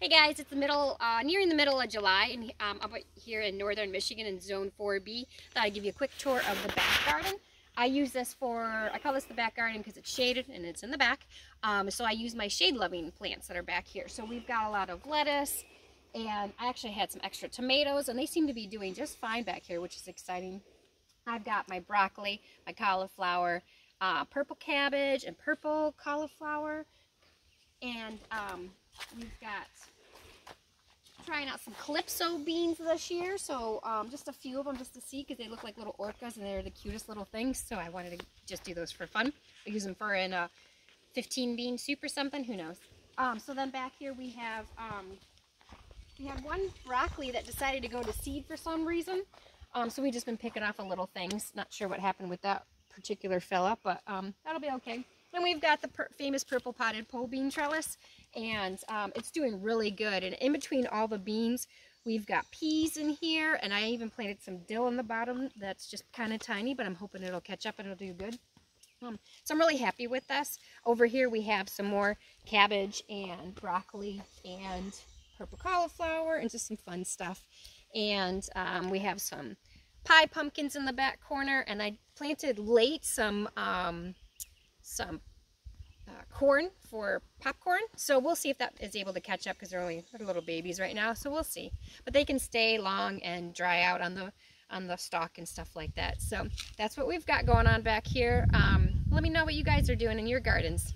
Hey guys, it's nearing the middle of July, and I'm up here in northern Michigan in Zone 4B. Thought I'd give you a quick tour of the back garden. I call this the back garden because it's shaded and it's in the back. So I use my shade-loving plants that are back here. So we've got a lot of lettuce, and I actually had some extra tomatoes, and they seem to be doing just fine back here, which is exciting. I've got my broccoli, my cauliflower, purple cabbage, and purple cauliflower, and we've got trying out some calypso beans this year, so just a few of them just to see because they look like little orcas and they're the cutest little things, so I wanted to just do those for fun. I use them for a 15 bean soup or something, who knows. So then back here we have one broccoli that decided to go to seed for some reason, so we've just been picking off little things. Not sure what happened with that particular fella, but that'll be okay. Then we've got the famous purple potted pole bean trellis, and it's doing really good. And in between all the beans, we've got peas in here, and I even planted some dill in the bottom that's just kind of tiny, but I'm hoping it'll catch up and it'll do good. So I'm really happy with this. Over here we have some more cabbage and broccoli and purple cauliflower and just some fun stuff. And we have some pie pumpkins in the back corner, and I planted late some corn for popcorn, so we'll see if that is able to catch up because they're little babies right now, so we'll see. But they can stay long and dry out on the stalk and stuff like that. So that's what we've got going on back here. Let me know what you guys are doing in your gardens.